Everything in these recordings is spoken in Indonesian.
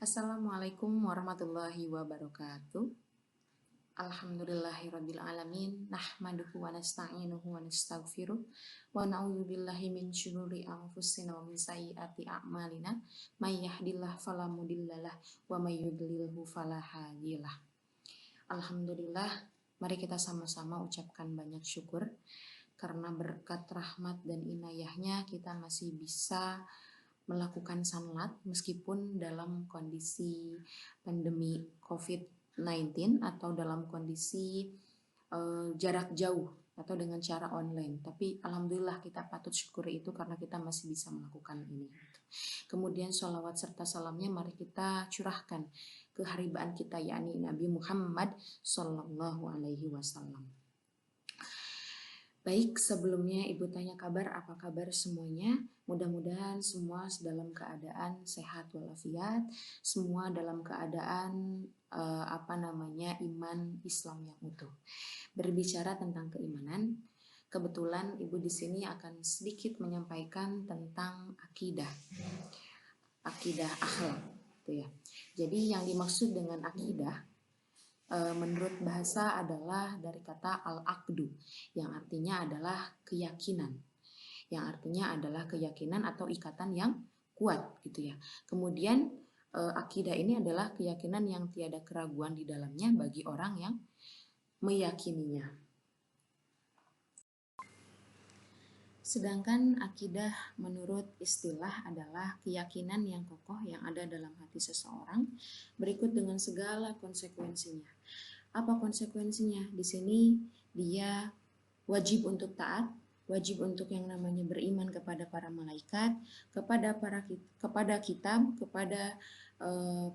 Assalamualaikum warahmatullahi wabarakatuh. Alhamdulillahirabbil alamin, nahmaduhu wa nasta'inuhu wa nastaghfiruh wa na'udzubillahi min syururi anfusina wa min sayyiati a'malina may yahdihillahu fala mudhillalah wa may yudlilhu fala hadiyalah. Alhamdulillah, mari kita sama-sama ucapkan banyak syukur karena berkat rahmat dan inayahnya kita masih bisa melakukan salat meskipun dalam kondisi pandemi COVID-19 atau dalam kondisi jarak jauh atau dengan cara online. Tapi alhamdulillah kita patut syukuri itu karena kita masih bisa melakukan ini. Kemudian sholawat serta salamnya mari kita curahkan ke haribaan kita, yakni Nabi Muhammad Sallallahu Alaihi Wasallam. Baik, sebelumnya Ibu tanya kabar, apa kabar semuanya? Mudah-mudahan semua dalam keadaan sehat walafiat, semua dalam keadaan iman Islam yang utuh. Berbicara tentang keimanan, kebetulan Ibu di sini akan sedikit menyampaikan tentang akidah akhlak, gitu ya. Jadi yang dimaksud dengan akidah menurut bahasa adalah dari kata al-aqdu yang artinya adalah keyakinan. Yang artinya adalah keyakinan atau ikatan yang kuat gitu ya. Kemudian akidah ini adalah keyakinan yang tiada keraguan di dalamnya bagi orang yang meyakininya. Sedangkan akidah menurut istilah adalah keyakinan yang kokoh yang ada dalam hati seseorang berikut dengan segala konsekuensinya. Apa konsekuensinya? Di sini dia wajib untuk taat, wajib untuk yang namanya beriman kepada para malaikat, kepada kitab, kepada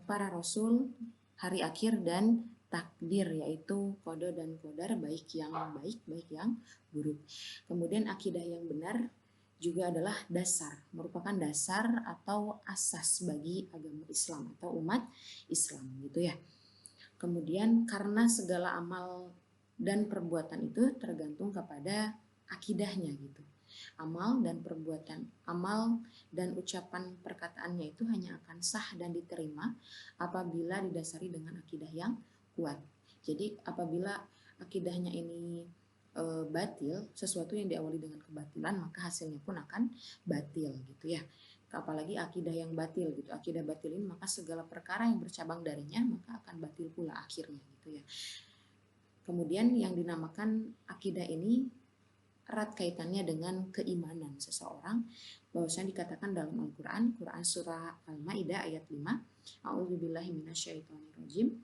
para rasul, hari akhir dan takdir, yaitu qada dan qadar, baik yang baik, baik yang buruk. Kemudian akidah yang benar juga adalah dasar, merupakan dasar atau asas bagi agama Islam atau umat Islam gitu ya. Kemudian karena segala amal dan perbuatan itu tergantung kepada akidahnya gitu. Amal dan perbuatan, amal dan ucapan perkataannya itu hanya akan sah dan diterima apabila didasari dengan akidah yang kuat. Jadi apabila akidahnya ini batil, sesuatu yang diawali dengan kebatilan, maka hasilnya pun akan batil gitu ya. Apalagi akidah yang batil gitu, akidah batil ini maka segala perkara yang bercabang darinya maka akan batil pula akhirnya gitu ya. Kemudian yang dinamakan akidah ini erat kaitannya dengan keimanan seseorang, bahwasanya dikatakan dalam Al-Quran, Quran surah Al-Maidah ayat 5, A'udzubillahi minasyaitonirrajim,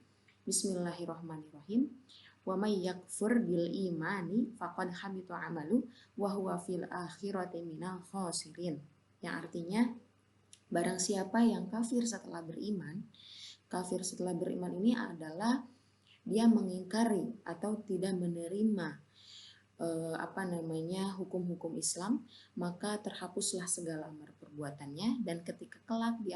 Bismillahirrahmanirrahim, wa may yakfur bil imani faqad habita amalu wa huwa fil akhirati minal khasirin. Yang artinya barang siapa yang kafir setelah beriman ini adalah dia mengingkari atau tidak menerima hukum-hukum Islam, maka terhapuslah segala amal perbuatannya, dan ketika kelak di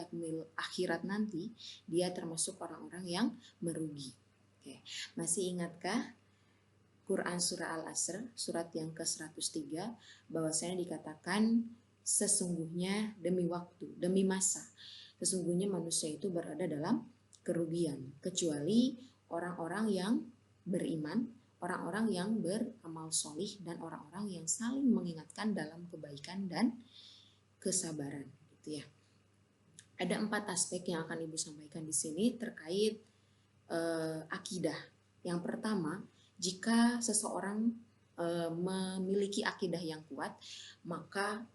akhirat nanti dia termasuk orang-orang yang merugi. Oke. Masih ingatkah Quran surah Al-Asr surat yang ke-103 bahwasanya dikatakan sesungguhnya demi waktu, demi masa, sesungguhnya manusia itu berada dalam kerugian kecuali orang-orang yang beriman, orang-orang yang beramal solih, dan orang-orang yang saling mengingatkan dalam kebaikan dan kesabaran gitu ya. Ada 4 aspek yang akan Ibu sampaikan di sini terkait akidah. Yang pertama, jika seseorang memiliki akidah yang kuat, maka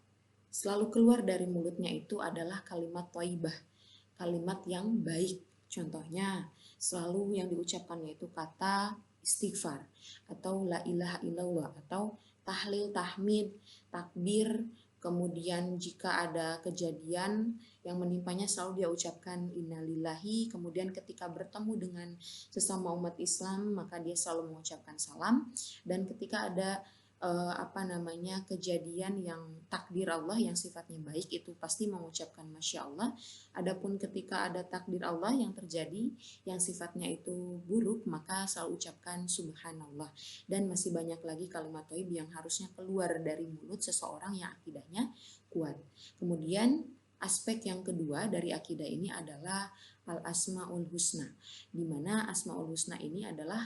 selalu keluar dari mulutnya itu adalah kalimat thayyibah, kalimat yang baik. Contohnya, selalu yang diucapkannya itu kata istighfar atau la ilaha illallah atau tahlil, tahmid, takbir. Kemudian jika ada kejadian yang menimpanya selalu dia ucapkan innalillahi. Kemudian ketika bertemu dengan sesama umat Islam maka dia selalu mengucapkan salam. Dan ketika ada kejadian yang takdir Allah yang sifatnya baik, itu pasti mengucapkan Masya Allah. Adapun ketika ada takdir Allah yang terjadi yang sifatnya itu buruk, maka selalu ucapkan Subhanallah. Dan masih banyak lagi kalimat thayyib yang harusnya keluar dari mulut seseorang yang akidahnya kuat. Kemudian Aspek yang kedua dari akidah ini adalah al-asmaul husna, di mana asmaul husna ini adalah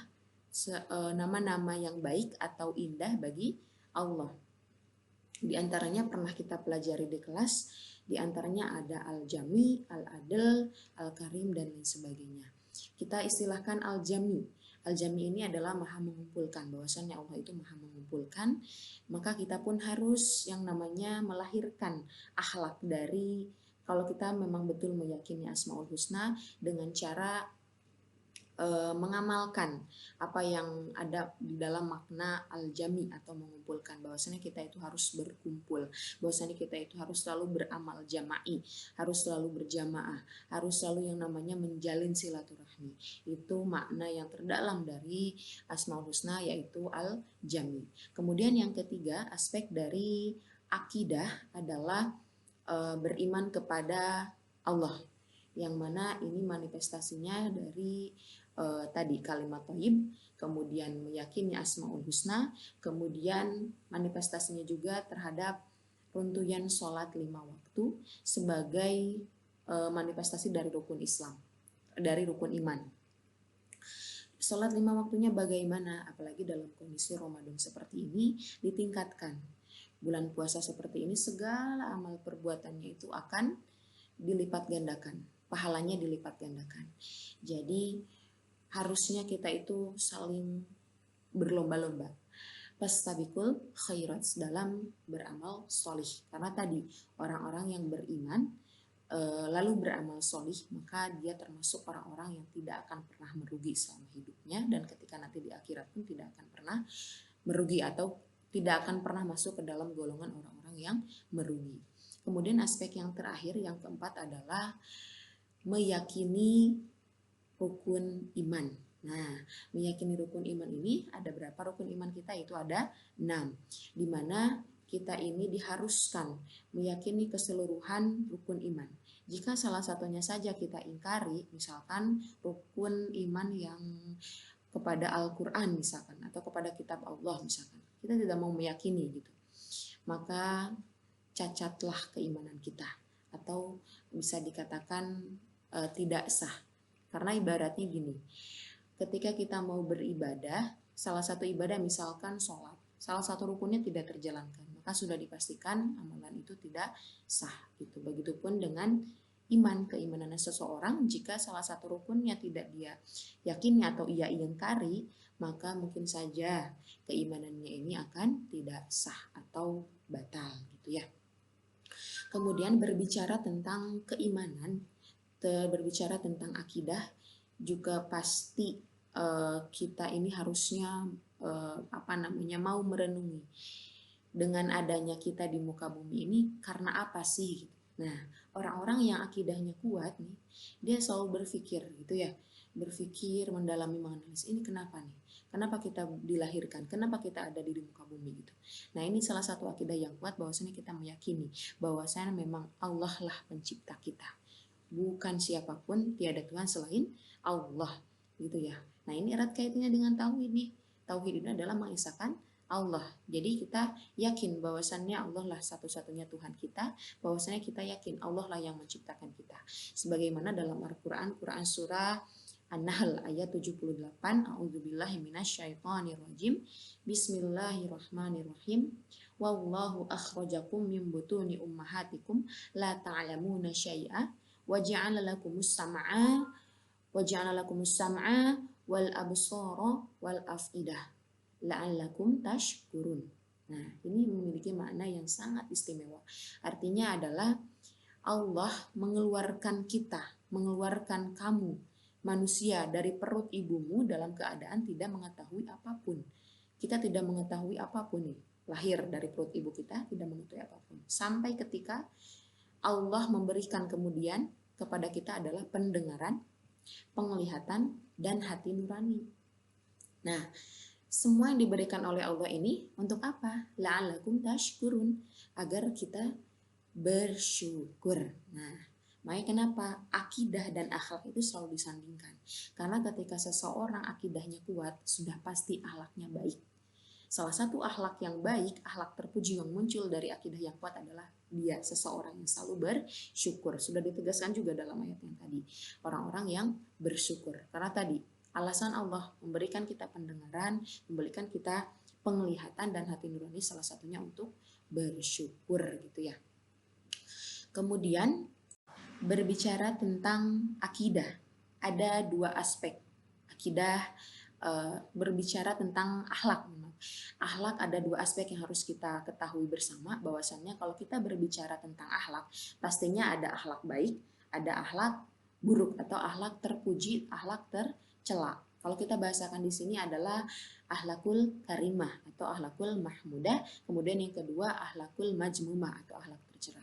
nama-nama yang baik atau indah bagi Allah. Di antaranya pernah kita pelajari di kelas, di antaranya ada al-jami, al-adl, al-karim, dan lain sebagainya. Kita istilahkan al-jami. Al-jami ini adalah maha mengumpulkan, bahwasannya Allah itu maha mengumpulkan, maka kita pun harus yang namanya melahirkan akhlak dari, kalau kita memang betul meyakini Asmaul Husna, dengan cara mengamalkan apa yang ada di dalam makna al-jami atau mengumpulkan, bahwasanya kita itu harus berkumpul, bahwasanya kita itu harus selalu beramal jama'i, harus selalu berjamaah, harus selalu yang namanya menjalin silaturahmi. Itu makna yang terdalam dari Asmaul Husna, yaitu al-jami. Kemudian yang ketiga, aspek dari akidah adalah beriman kepada Allah, yang mana ini manifestasinya dari tadi kalimat thayyib, kemudian meyakini Asmaul Husna, kemudian manifestasinya juga terhadap runtuhan sholat 5 waktu sebagai manifestasi dari rukun Islam, dari rukun iman. Sholat 5 waktunya bagaimana? Apalagi dalam kondisi Ramadan seperti ini ditingkatkan. Bulan puasa seperti ini segala amal perbuatannya itu akan dilipat gandakan, pahalanya dilipat gandakan. Jadi harusnya kita itu saling berlomba-lomba. Fastabiqul khairat, dalam beramal solih. Karena tadi orang-orang yang beriman lalu beramal solih, maka dia termasuk orang-orang yang tidak akan pernah merugi selama hidupnya, dan ketika nanti di akhirat pun tidak akan pernah merugi atau tidak akan pernah masuk ke dalam golongan orang-orang yang merugi. Kemudian aspek yang terakhir, yang keempat adalah meyakini rukun iman. Nah, meyakini rukun iman ini, ada berapa rukun iman kita? Itu ada 6. Di mana kita ini diharuskan meyakini keseluruhan rukun iman. Jika salah satunya saja kita ingkari, misalkan rukun iman yang kepada Al-Quran misalkan, atau kepada kitab Allah misalkan, kita tidak mau meyakini gitu, maka cacatlah keimanan kita, atau bisa dikatakan tidak sah. Karena ibaratnya gini, ketika kita mau beribadah, salah satu ibadah misalkan sholat, salah satu rukunnya tidak terjalankan, maka sudah dipastikan amalan itu tidak sah. Gitu. Begitupun dengan iman, keimanan seseorang, jika salah satu rukunnya tidak dia yakini atau ia ingkari, maka mungkin saja keimanannya ini akan tidak sah atau batal gitu ya. Kemudian berbicara tentang keimanan, berbicara tentang akidah, juga pasti kita ini harusnya mau merenungi dengan adanya kita di muka bumi ini karena apa sih? Nah, orang-orang yang akidahnya kuat nih, dia selalu berpikir gitu ya, berpikir, mendalami, menganalisis, ini kenapa nih? Kenapa kita dilahirkan? Kenapa kita ada di muka bumi gitu? Nah, ini salah satu akidah yang kuat, bahwasanya kita meyakini bahwasanya memang Allah lah pencipta kita. Bukan siapapun, tiada Tuhan selain Allah gitu ya. Nah, ini erat kaitannya dengan tauhid nih. Tauhid ini adalah mengesahkan Allah. Jadi kita yakin bahwasannya Allah lah satu-satunya Tuhan kita, bahwasannya kita yakin Allah lah yang menciptakan kita. Sebagaimana dalam Al-Quran, Quran surah An-Nahl ayat 78, A'udzubillahi minasyaitonirrajim. Bismillahirrahmanirrahim. Wallahu akhrajakum min butuni ummahatikum la ta'lamuna syai'a waja'ala lakumus sam'a wal absara wal afidah la'allakum tashkurun. Nah, ini memiliki makna yang sangat istimewa. Artinya adalah Allah mengeluarkan kita, mengeluarkan kamu manusia dari perut ibumu dalam keadaan tidak mengetahui apapun. Kita tidak mengetahui apapun nih. Lahir dari perut ibu kita tidak mengetahui apapun. Sampai ketika Allah memberikan kemudian kepada kita adalah pendengaran, penglihatan, dan hati nurani. Nah, semua yang diberikan oleh Allah ini untuk apa? La'allakum tashkurun, agar kita bersyukur. Nah, makanya kenapa akidah dan akhlak itu selalu disandingkan? Karena ketika seseorang akidahnya kuat, sudah pasti akhlaknya baik. Salah satu akhlak yang baik, akhlak terpuji yang muncul dari akidah yang kuat adalah dia seseorang yang selalu bersyukur. Sudah ditegaskan juga dalam ayat yang tadi, orang-orang yang bersyukur. Karena tadi alasan Allah memberikan kita pendengaran, memberikan kita penglihatan dan hati nurani, salah satunya untuk bersyukur gitu ya. Kemudian berbicara tentang akidah, ada dua aspek. Akidah berbicara tentang akhlak. Akhlak ada dua aspek yang harus kita ketahui bersama, bahwasannya kalau kita berbicara tentang akhlak, pastinya ada akhlak baik, ada akhlak buruk atau akhlak terpuji, akhlak tercela. Kalau kita bahasakan di sini adalah akhlakul karimah atau akhlakul mahmudah, kemudian yang kedua akhlakul majmumah atau akhlak tercela.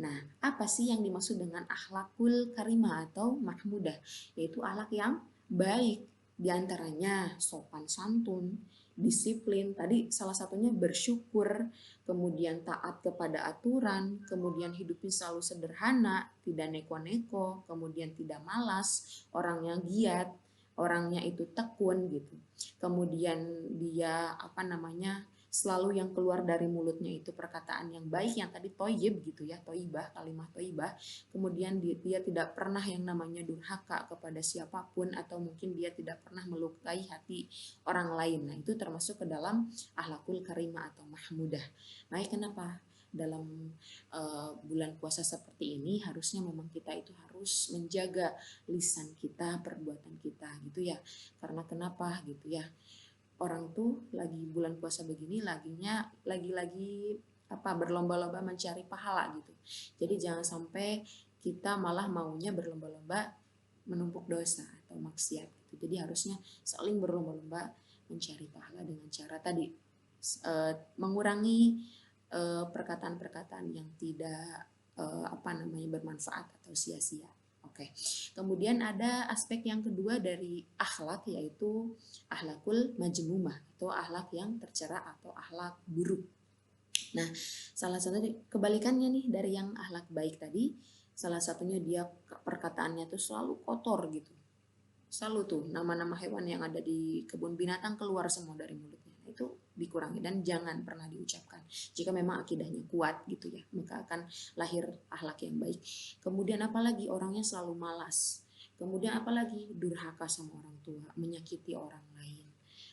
Nah, apa sih yang dimaksud dengan akhlakul karimah atau mahmudah? Yaitu akhlak yang baik, di antaranya sopan santun, disiplin, tadi salah satunya bersyukur, kemudian taat kepada aturan, kemudian hidupnya selalu sederhana, tidak neko-neko, kemudian tidak malas, orangnya giat, orangnya itu tekun gitu. Kemudian dia selalu yang keluar dari mulutnya itu perkataan yang baik, yang tadi toyib gitu ya, toibah, kalimat toibah. Kemudian dia tidak pernah yang namanya durhaka kepada siapapun, atau mungkin dia tidak pernah melukai hati orang lain. Nah, itu termasuk ke dalam akhlakul karimah atau mahmudah. Nah, kenapa dalam bulan puasa seperti ini harusnya memang kita itu harus menjaga lisan kita, perbuatan kita gitu ya. Karena kenapa gitu ya? Orang tuh lagi bulan puasa begini lagi berlomba-lomba mencari pahala gitu. Jadi jangan sampai kita malah maunya berlomba-lomba menumpuk dosa atau maksiat gitu. Jadi harusnya saling berlomba-lomba mencari pahala dengan cara tadi mengurangi perkataan-perkataan yang tidak bermanfaat atau sia-sia. Oke. Kemudian ada aspek yang kedua dari akhlak, yaitu akhlakul majmumah atau akhlak yang tercela atau akhlak buruk. Nah, salah satu kebalikannya nih dari yang akhlak baik tadi, salah satunya dia perkataannya tuh selalu kotor gitu. Selalu tuh nama-nama hewan yang ada di kebun binatang keluar semua dari mulutnya. Itu dikurangi dan jangan pernah diucapkan. Jika memang akidahnya kuat gitu ya, maka akan lahir akhlak yang baik. Kemudian apalagi orangnya selalu malas. Kemudian apalagi durhaka sama orang tua, menyakiti orang lain.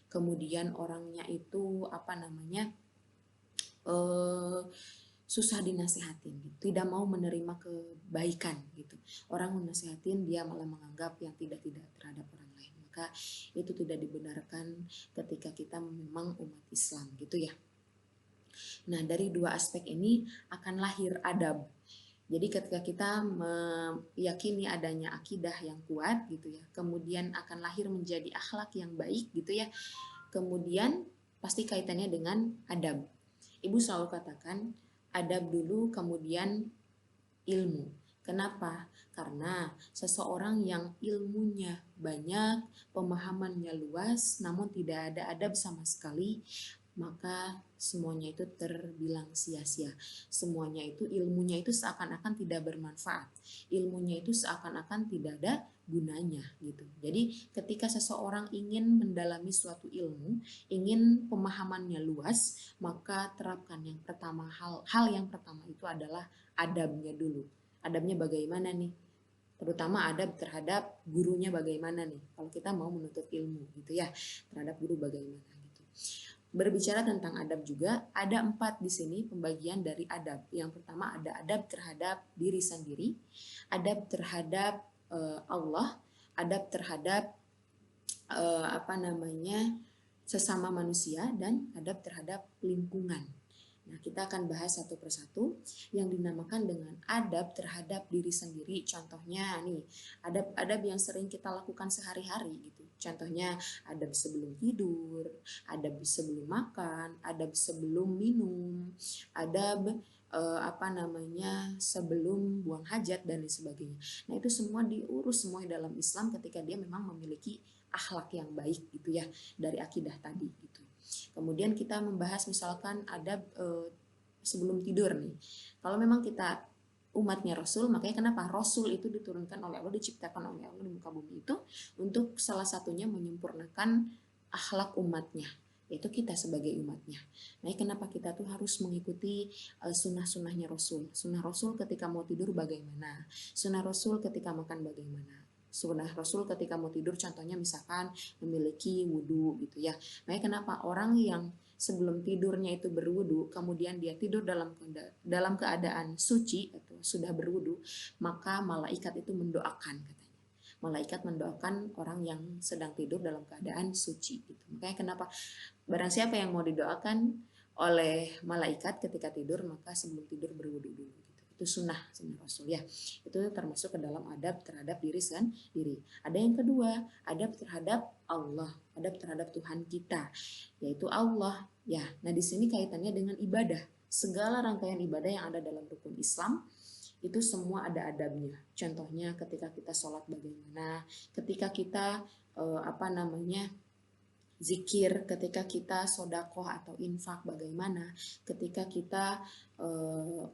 Kemudian orangnya itu susah dinasehatin gitu, tidak mau menerima kebaikan gitu. Orang menasehatin dia malah menganggap yang tidak-tidak terhadap orang lain. Maka itu tidak dibenarkan ketika kita memang umat Islam gitu ya. Nah, dari dua aspek ini akan lahir adab. Jadi ketika kita meyakini adanya akidah yang kuat gitu ya, kemudian akan lahir menjadi akhlak yang baik gitu ya. Kemudian pasti kaitannya dengan adab. Ibu selalu katakan adab dulu kemudian ilmu. Kenapa? Karena seseorang yang ilmunya banyak, pemahamannya luas, namun tidak ada adab sama sekali, maka semuanya itu terbilang sia-sia. Semuanya itu, ilmunya itu seakan-akan tidak bermanfaat. Ilmunya itu seakan-akan tidak ada gunanya gitu. Jadi ketika seseorang ingin mendalami suatu ilmu, ingin pemahamannya luas, maka terapkan yang pertama, hal yang pertama itu adalah adabnya dulu. Adabnya bagaimana nih? Terutama adab terhadap gurunya bagaimana nih? Kalau kita mau menuntut ilmu gitu ya, terhadap guru bagaimana gitu. Berbicara tentang adab juga, ada 4 di sini pembagian dari adab. Yang pertama ada adab terhadap diri sendiri, adab terhadap Allah, adab terhadap sesama manusia, dan adab terhadap lingkungan. Nah, kita akan bahas satu persatu yang dinamakan dengan adab terhadap diri sendiri. Contohnya nih, adab-adab yang sering kita lakukan sehari-hari gitu. Contohnya adab sebelum tidur, adab sebelum makan, adab sebelum minum, adab sebelum buang hajat dan lain sebagainya. Nah, itu semua diurus semua dalam Islam ketika dia memang memiliki akhlak yang baik gitu ya, dari akidah tadi gitu. Kemudian kita membahas misalkan adab sebelum tidur nih. Kalau memang kita umatnya Rasul, makanya kenapa Rasul itu diturunkan oleh Allah, diciptakan oleh Allah di muka bumi itu untuk salah satunya menyempurnakan akhlak umatnya. yaitu kita sebagai umatnya. Nah, kenapa kita tuh harus mengikuti sunnah-sunnahnya Rasul. Sunnah Rasul ketika mau tidur bagaimana? Sunnah Rasul ketika makan bagaimana? Sunnah Rasul ketika mau tidur contohnya misalkan memiliki wudhu gitu ya. Nah, kenapa orang yang sebelum tidurnya itu berwudu, kemudian dia tidur dalam keadaan suci atau sudah berwudu, maka malaikat itu mendoakan katanya. Malaikat mendoakan orang yang sedang tidur dalam keadaan suci. Gitu. Makanya kenapa barang siapa yang mau didoakan oleh malaikat ketika tidur, maka sebelum tidur berwudu dulu. Gitu. Itu sunnah Rasul ya. Itu termasuk ke dalam adab terhadap diri sendiri. Ada yang kedua, adab terhadap Allah, adab terhadap Tuhan kita, yaitu Allah. Ya, nah di sini kaitannya dengan ibadah. Segala rangkaian ibadah yang ada dalam rukun Islam itu semua ada adabnya. Contohnya ketika kita sholat bagaimana, ketika kita zikir, ketika kita sodakoh atau infak bagaimana, ketika kita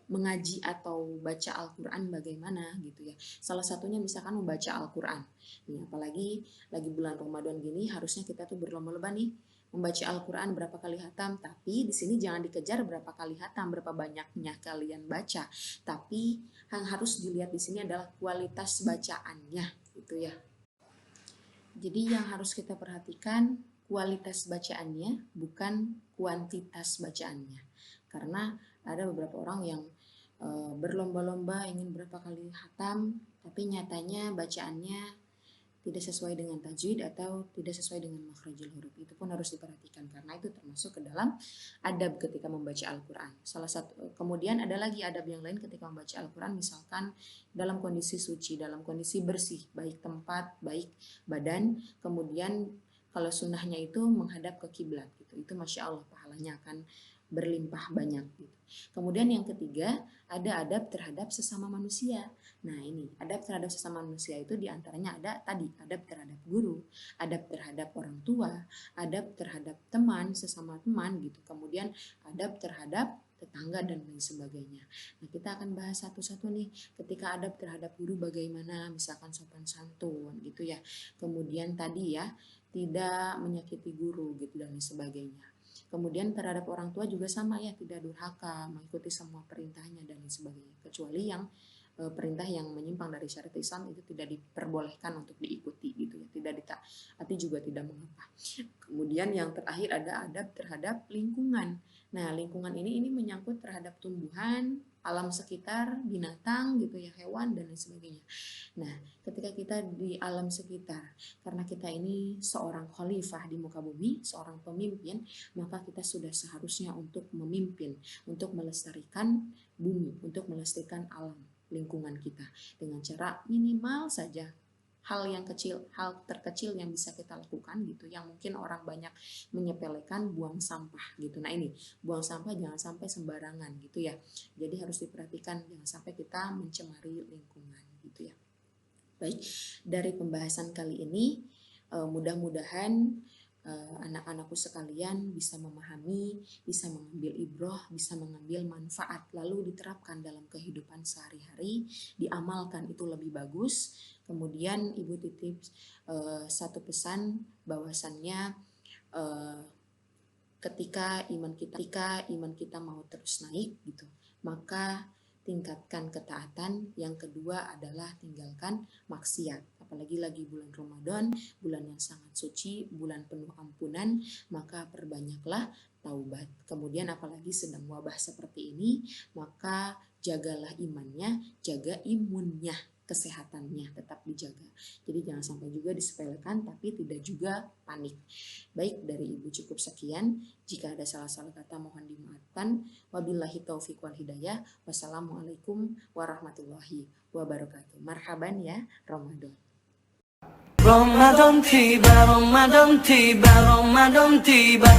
mengaji atau baca Al-Quran bagaimana gitu ya. Salah satunya misalkan membaca Al-Quran. Nih, apalagi lagi bulan Ramadan gini, harusnya kita tuh berlomba-lomba nih membaca Al-Quran berapa kali hatam, tapi di sini jangan dikejar berapa kali hatam, berapa banyaknya kalian baca, tapi yang harus dilihat di sini adalah kualitas bacaannya, gitu ya. Jadi yang harus kita perhatikan kualitas bacaannya, bukan kuantitas bacaannya, karena ada beberapa orang yang berlomba-lomba ingin berapa kali hatam, tapi nyatanya bacaannya tidak sesuai dengan tajwid atau tidak sesuai dengan makhrajul huruf. Itu pun harus diperhatikan karena itu termasuk ke dalam adab ketika membaca Al-Quran. Kemudian ada lagi adab yang lain ketika membaca Al-Quran, misalkan dalam kondisi suci, dalam kondisi bersih, baik tempat, baik badan. Kemudian kalau sunnahnya itu menghadap ke kiblat gitu. Itu Masya Allah pahalanya akan berlimpah banyak gitu. Kemudian yang ketiga, ada adab terhadap sesama manusia. Nah ini, adab terhadap sesama manusia itu diantaranya ada tadi, adab terhadap guru, adab terhadap orang tua, adab terhadap teman, sesama teman gitu. Kemudian adab terhadap tetangga dan lain sebagainya. Nah kita akan bahas satu-satu nih, ketika adab terhadap guru bagaimana, misalkan sopan santun gitu ya. Kemudian tadi ya, tidak menyakiti guru gitu dan lain sebagainya. Kemudian terhadap orang tua juga sama ya, tidak durhaka, mengikuti semua perintahnya dan lain sebagainya. Kecuali yang perintah yang menyimpang dari syariat Islam itu tidak diperbolehkan untuk diikuti gitu ya, tidak ditaati juga tidak mengapa. Kemudian yang terakhir ada adab terhadap lingkungan. Nah, lingkungan ini menyangkut terhadap tumbuhan, alam sekitar, binatang gitu ya, hewan dan lain sebagainya. Nah, ketika kita di alam sekitar, karena kita ini seorang khalifah di muka bumi, seorang pemimpin, maka kita sudah seharusnya untuk memimpin, untuk melestarikan bumi, untuk melestarikan alam lingkungan kita dengan cara minimal saja hal terkecil yang bisa kita lakukan gitu, yang mungkin orang banyak menyepelekan, buang sampah gitu. Nah ini, buang sampah jangan sampai sembarangan gitu ya. Jadi harus diperhatikan jangan sampai kita mencemari lingkungan gitu ya. Baik, dari pembahasan kali ini mudah-mudahan anak-anakku sekalian bisa memahami, bisa mengambil ibroh, bisa mengambil manfaat, lalu diterapkan dalam kehidupan sehari-hari, diamalkan itu lebih bagus. Kemudian Ibu titip satu pesan bahwasannya ketika iman kita mau terus naik gitu, maka tingkatkan ketaatan. Yang kedua adalah tinggalkan maksiat. Apalagi lagi bulan Ramadan, bulan yang sangat suci, bulan penuh ampunan, maka perbanyaklah taubat. Kemudian apalagi sedang wabah seperti ini, maka jagalah imannya, jaga imunnya, kesehatannya tetap dijaga. Jadi jangan sampai juga disepelekan, tapi tidak juga panik. Baik, dari Ibu cukup sekian. Jika ada salah-salah kata mohon dimaafkan. Wabillahi taufiq wal hidayah. Wassalamualaikum warahmatullahi wabarakatuh. Marhaban ya Ramadan. Ramadan tiba, Ramadan tiba, Ramadan tiba.